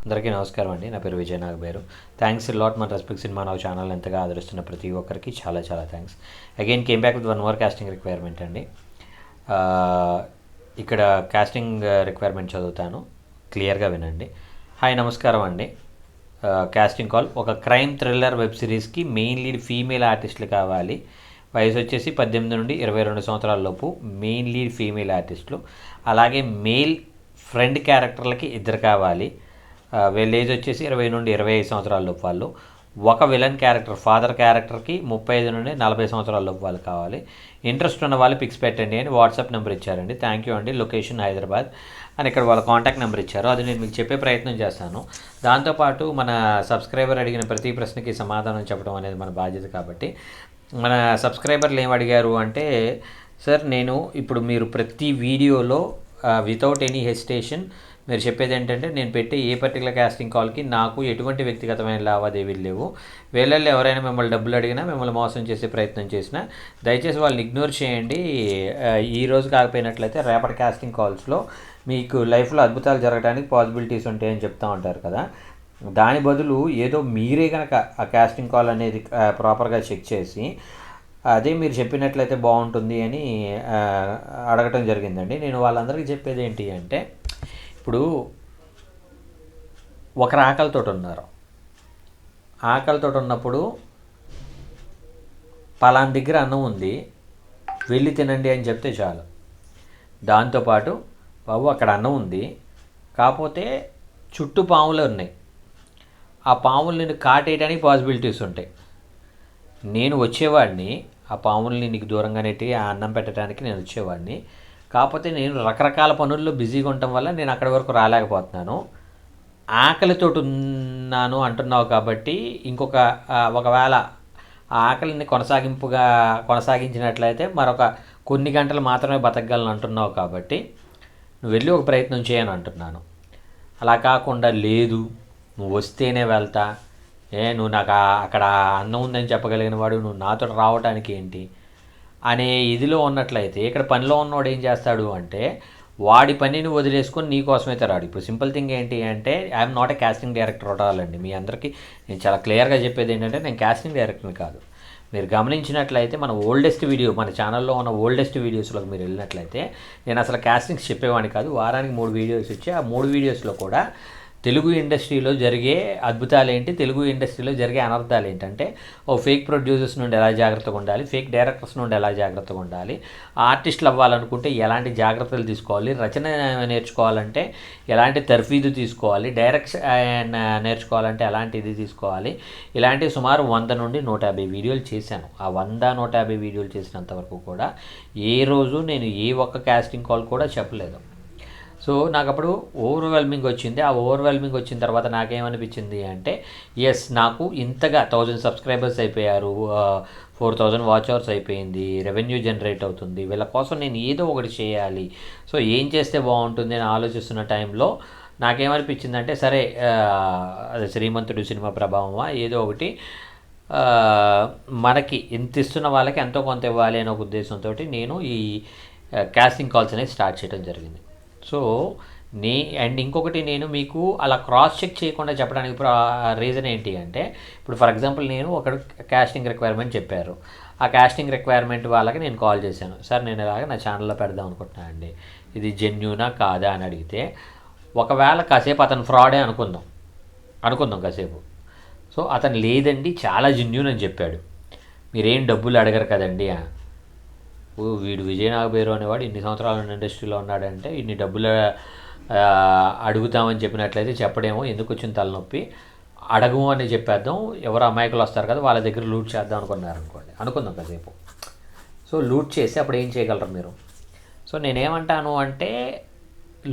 అందరికీ నమస్కారం అండి. నా పేరు విజయ్ నాగబేరు. థ్యాంక్స్ లాట్ మన రెస్పెక్ట్ సినిమా నా ఛానల్ ఎంతగా ఆదరిస్తున్న ప్రతి ఒక్కరికి చాలా చాలా thanks. Again came back with one more casting requirement అండి. ఇక్కడ కాస్టింగ్ రిక్వైర్మెంట్ చదువుతాను, క్లియర్గా వినండి. హాయ్, నమస్కారం అండి. Casting call. ఒక క్రైమ్ థ్రిల్లర్ వెబ్ సిరీస్కి మెయిన్ లీడ్ ఫీమేల్ ఆర్టిస్టులు కావాలి. వయసు వచ్చేసి 18 నుండి 22 సంవత్సరాల లోపు మెయిన్ లీడ్ ఫీమేల్ ఆర్టిస్టులు. అలాగే మేల్ ఫ్రెండ్ క్యారెక్టర్లకి 2 కావాలి. వీళ్ళ ఏజ్ వచ్చేసి 20 నుండి 25 సంవత్సరాల లోపు వాళ్ళు. ఒక విలన్ క్యారెక్టర్ ఫాదర్ క్యారెక్టర్కి 35 నుండి 40 సంవత్సరాల లోపు వాళ్ళు కావాలి. ఇంట్రెస్ట్ ఉన్న వాళ్ళు పిక్స్ పెట్టండి అని వాట్సాప్ నెంబర్ ఇచ్చారండి. థ్యాంక్ యూ అండి. లొకేషన్ హైదరాబాద్ అని ఇక్కడ వాళ్ళ కాంటాక్ట్ నెంబర్ ఇచ్చారు. అది నేను మీకు చెప్పే ప్రయత్నం చేస్తాను. దాంతోపాటు మన సబ్స్క్రైబర్ అడిగిన ప్రతి ప్రశ్నకి సమాధానం చెప్పడం అనేది మన బాధ్యత. కాబట్టి మన సబ్స్క్రైబర్లు ఏం అడిగారు అంటే, సార్ నేను ఇప్పుడు మీరు ప్రతి వీడియోలో వితౌట్ ఎనీ హెసిటేషన్ మీరు చెప్పేది ఏంటంటే, నేను పెట్టే ఏ పర్టికులర్ కాస్టింగ్ కాల్కి నాకు ఎటువంటి వ్యక్తిగతమైన లావాదేవీలు లేవు. వీళ్ళల్లో ఎవరైనా మిమ్మల్ని డబ్బులు అడిగినా, మిమ్మల్ని మోసం చేసే ప్రయత్నం చేసినా దయచేసి వాళ్ళని ఇగ్నోర్ చేయండి. ఈ రోజు కాకపోయినట్లయితే రేపటి కాస్టింగ్ కాల్స్లో మీకు లైఫ్లో అద్భుతాలు జరగడానికి పాసిబిలిటీస్ ఉంటాయని చెప్తూ ఉంటారు కదా. దాని బదులు ఏదో మీరే కనుక ఆ కాస్టింగ్ కాల్ అనేది ప్రాపర్గా చెక్ చేసి అదే మీరు చెప్పినట్లయితే బాగుంటుంది అని అడగటం జరిగిందండి. నేను వాళ్ళందరికీ చెప్పేది ఏంటి అంటే, ఇప్పుడు ఒకరు ఆకలితో ఉన్నారు. ఆకలితో ఉన్నప్పుడు పలానా దగ్గర అన్నం ఉంది, వెళ్ళి తినండి అని చెప్తే చాలు. దాంతోపాటు బాబు అక్కడ అన్నం ఉంది, కాకపోతే చుట్టూ పాములు ఉన్నాయి, ఆ పాములు నేను కాటేయడానికి పాసిబిలిటీస్ ఉంటాయి. నేను వచ్చేవాడిని, ఆ పాముల్ని నీకు దూరంగా నెట్టి ఆ అన్నం పెట్టడానికి నేను వచ్చేవాడిని. కాకపోతే నేను రకరకాల పనుల్లో బిజీగా ఉండటం వల్ల నేను అక్కడి వరకు రాలేకపోతున్నాను. ఆకలితో ఉన్నాను అంటున్నావు కాబట్టి ఒకవేళ ఆ ఆకలిని కొనసాగించినట్లయితే మరొక కొన్ని గంటలు మాత్రమే బతకగలను అంటున్నావు కాబట్టి నువ్వు వెళ్ళి ఒక ప్రయత్నం చేయని అంటున్నాను. అలా కాకుండా లేదు నువ్వు వస్తేనే వెళ్తా, నువ్వు నాకు అక్కడ అన్నం ఉందని చెప్పగలిగిన వాడు నువ్వు నాతో రావడానికి ఏంటి అనే ఇదిలో ఉన్నట్లయితే, ఇక్కడ పనిలో ఉన్నవాడు ఏం చేస్తాడు అంటే వాడి పనిని వదిలేసుకొని నీ కోసమైతే రాడు. ఇప్పుడు సింపుల్ థింగ్ ఏంటి అంటే, I'm not a casting director అవ్వాలండి. మీ అందరికీ నేను చాలా క్లియర్గా చెప్పేది ఏంటంటే, నేను కాస్టింగ్ డైరెక్టర్ని కాదు. మీరు గమనించినట్లయితే మన ఛానల్లో ఉన్న ఓల్డెస్ట్ వీడియోస్లోకి మీరు వెళ్ళినట్లయితే నేను అసలు కాస్టింగ్స్ చెప్పేవాడిని కాదు. వారానికి 3 వీడియోస్ వచ్చి ఆ 3 వీడియోస్లో కూడా తెలుగు ఇండస్ట్రీలో జరిగే అద్భుతాలు ఏంటి, తెలుగు ఇండస్ట్రీలో జరిగే అనర్థాలు ఏంటంటే, ఫేక్ ప్రొడ్యూసర్స్ నుండి ఎలా జాగ్రత్తగా ఉండాలి, ఫేక్ డైరెక్టర్స్ నుండి ఎలా జాగ్రత్తగా ఉండాలి, ఆర్టిస్టులు అవ్వాలనుకుంటే ఎలాంటి జాగ్రత్తలు తీసుకోవాలి, రచన నేర్చుకోవాలంటే ఎలాంటి తర్ఫీదు తీసుకోవాలి, డైరెక్షన్ నేర్చుకోవాలంటే ఎలాంటి ఇది తీసుకోవాలి, ఇలాంటి సుమారు 100 నుండి 150 వీడియోలు చేశాను. ఆ 100-150 వీడియోలు చేసినంత వరకు కూడా ఏ రోజు నేను ఏ ఒక్క కాస్టింగ్ కాల్ కూడా చెప్పలేదు. సో నాకు అప్పుడు ఓవర్వెల్మింగ్ వచ్చింది. ఆ ఓవర్వెల్మింగ్ వచ్చిన తర్వాత నాకేమనిపించింది అంటే, ఎస్ నాకు ఇంతగా 1000 సబ్స్క్రైబర్స్ అయిపోయారు, 4000 వాచ్ అవర్స్ అయిపోయింది, రెవెన్యూ జనరేట్ అవుతుంది, వీళ్ళ కోసం నేను ఏదో ఒకటి చేయాలి, సో ఏం చేస్తే బాగుంటుంది అని ఆలోచిస్తున్న టైంలో నాకేమనిపించిందంటే, సరే అది శ్రీమంతుడు సినిమా ప్రభావమా ఏదో ఒకటి మనకి ఎంత ఇస్తున్న వాళ్ళకి ఎంతో కొంత ఇవ్వాలి అనే ఒక ఉద్దేశంతో నేను ఈ కాస్టింగ్ కాల్స్ అనేది స్టార్ట్ చేయడం జరిగింది. సో అండ్ ఇంకొకటి, నేను మీకు అలా క్రాస్ చెక్ చేయకుండా చెప్పడానికి రీజన్ ఏంటి అంటే, ఇప్పుడు ఫర్ ఎగ్జాంపుల్ నేను ఒక కాస్టింగ్ రిక్వైర్మెంట్ చెప్పారు, ఆ కాస్టింగ్ రిక్వైర్మెంట్ వాళ్ళకి నేను కాల్ చేశాను, సార్ నేను ఇలాగ నా ఛానల్లో పెడదాం అనుకుంటున్నాను అండి, ఇది జెన్యూనా కాదా అని అడిగితే, ఒకవేళ కాసేపు అతను ఫ్రాడే అనుకుందాం కాసేపు. సో అతను లేదండి చాలా జెన్యూన్ అని చెప్పాడు, మీరేం డబ్బులు అడగరు కదండి, వీడు విజయ్ నాగబేరు అనేవాడు ఇన్ని సంవత్సరాల ఇండస్ట్రీలో ఉన్నాడంటే ఇన్ని డబ్బులు అడుగుతామని చెప్పినట్లయితే చెప్పడేమో, ఎందుకు వచ్చిన తలనొప్పి, అడగము అని చెప్పేద్దాం, ఎవరు అమాయకులు వస్తారు కదా వాళ్ళ దగ్గర లూట్ చేద్దాం అనుకుందాం కాసేపు. సో లూట్ చేసి అప్పుడు ఏం చేయగలరు మీరు? సో నేనేమంటాను అంటే,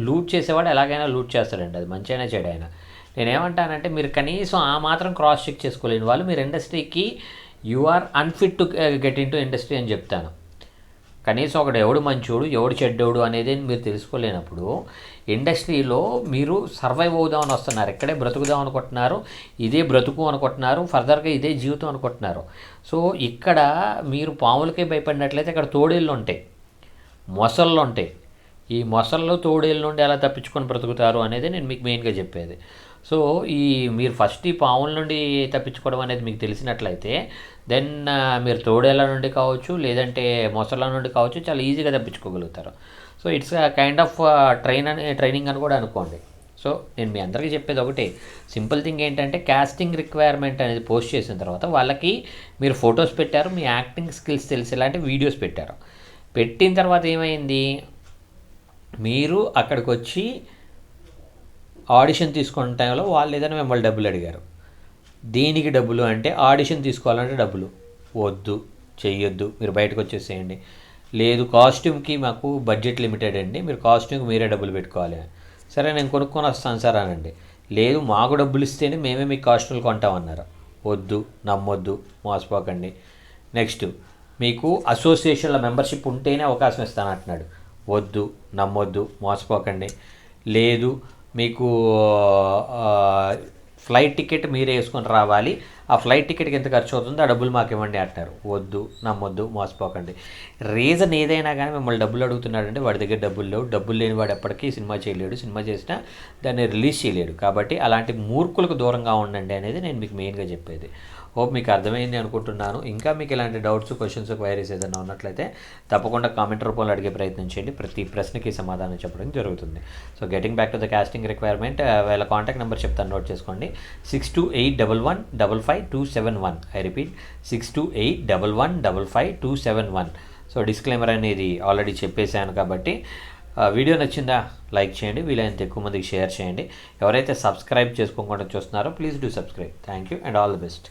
లూట్ చేసేవాడు ఎలాగైనా లూట్ చేస్తాడండి, అది మంచి అయినా చెడు అయినా. నేనేమంటానంటే, మీరు కనీసం ఆ మాత్రం క్రాస్ చెక్ చేసుకోలేని వాళ్ళు మీరు ఇండస్ట్రీకి you are unfit to get into industry అని చెప్తాను. కనీసం ఒకడు ఎవడు మంచోడు ఎవడు చెడ్డోడు అనేది మీరు తెలుసుకోలేనప్పుడు ఇండస్ట్రీలో మీరు సర్వైవ్ అవుదామని వస్తున్నారు, ఇక్కడే బ్రతుకుదాం అనుకుంటున్నారు, ఇదే బ్రతుకు అనుకుంటున్నారు, ఫర్దర్గా ఇదే జీవితం అనుకుంటున్నారు. సో ఇక్కడ మీరు పాములకే భయపడినట్లయితే ఇక్కడ తోడేళ్ళు ఉంటాయి, మొసళ్ళు ఉంటాయి. ఈ మొసళ్ళు తోడేళ్ళ నుండి ఎలా తప్పించుకొని బ్రతుకుతారు అనేది నేను మీకు మెయిన్గా చెప్పేది. సో మీరు ఫస్ట్ ఈ పాముల నుండి తప్పించుకోవడం అనేది మీకు తెలిసినట్లయితే దెన్ మీరు తోడేళ్ళ నుండి కావచ్చు, లేదంటే మొసళ్ళ నుండి కావచ్చు, చాలా ఈజీగా తప్పించుకోగలుగుతారు. So it's kind of training అని కూడా అనుకోండి. సో నేను మీ అందరికీ చెప్పేది ఒకటే, సింపుల్ థింగ్ ఏంటంటే కాస్టింగ్ రిక్వైర్మెంట్ అనేది పోస్ట్ చేసిన తర్వాత వాళ్ళకి మీరు ఫొటోస్ పెట్టారు, మీ యాక్టింగ్ స్కిల్స్ తెలిసేలాంటి వీడియోస్ పెట్టారు. పెట్టిన తర్వాత ఏమైంది, మీరు అక్కడికి వచ్చి ఆడిషన్ తీసుకున్న టైంలో వాళ్ళు ఏదైనా మిమ్మల్ని డబ్బులు అడిగారు. దేనికి డబ్బులు అంటే ఆడిషన్ తీసుకోవాలంటే డబ్బులు. వద్దు, చెయ్యొద్దు, మీరు బయటకు వచ్చేసేయండి. లేదు, కాస్ట్యూమ్కి మాకు బడ్జెట్ లిమిటెడ్ అండి, మీరు కాస్ట్యూమ్కి మీరే డబ్బులు పెట్టుకోవాలి. సరే నేను కొనుక్కొని వస్తాను సార్ అనండి. లేదు, మాకు డబ్బులు ఇస్తేనే మేమే మీకు కాస్ట్యూమ్లు కొంటామన్నారు. వద్దు, నమ్మొద్దు, మోసపోకండి. నెక్స్ట్, మీకు అసోసియేషన్ల మెంబర్షిప్ ఉంటేనే అవకాశం ఇస్తానంటున్నాడు. వద్దు, నమ్మొద్దు, మోసపోకండి. లేదు, మీకు ఫ్లైట్ టికెట్ మీరే వేసుకొని రావాలి, ఆ ఫ్లైట్ టికెట్కి ఎంత ఖర్చు అవుతుందో ఆ డబ్బులు మాకు ఇవ్వండి అంటున్నారు. వద్దు, నమ్మొద్దు, మోసపోకండి. రీజన్ ఏదైనా కానీ మిమ్మల్ని డబ్బులు అడుగుతున్నాడంటే వాడి దగ్గర డబ్బులు లేవు. డబ్బులు లేని వాడు ఎప్పటికీ సినిమా చేయలేడు, సినిమా చేసినా దాన్ని రిలీజ్ చేయలేడు. కాబట్టి అలాంటి మూర్ఖులకు దూరంగా ఉండండి అనేది నేను మీకు మెయిన్గా చెప్పేది. హోప్ మీకు అర్థమైంది అనుకుంటున్నాను. ఇంకా మీకు ఇలాంటి డౌట్స్, క్వశ్చన్స్, క్వైరీస్ ఏదైనా ఉన్నట్లయితే తప్పకుండా కామెంట్ రూపంలో అడిగే ప్రయత్నం చేయండి. ప్రతి ప్రశ్నకి సమాధానం చెప్పడం జరుగుతుంది. So getting back to the casting requirement, వీళ్ళ కాంటాక్ట్ నెంబర్ చెప్తాను, నోట్ చేసుకోండి. 6281155271. I repeat, 6281155271. సో డిస్క్లైమర్ అనేది ఆల్రెడీ చెప్పేశాను కాబట్టి వీడియో నచ్చిందా లైక్ చేయండి, వీలైనంత ఎక్కువ మందికి షేర్ చేయండి. ఎవరైతే సబ్స్క్రైబ్ చేసుకోకుండా చూస్తున్నారో please do subscribe. Thank you and all the best.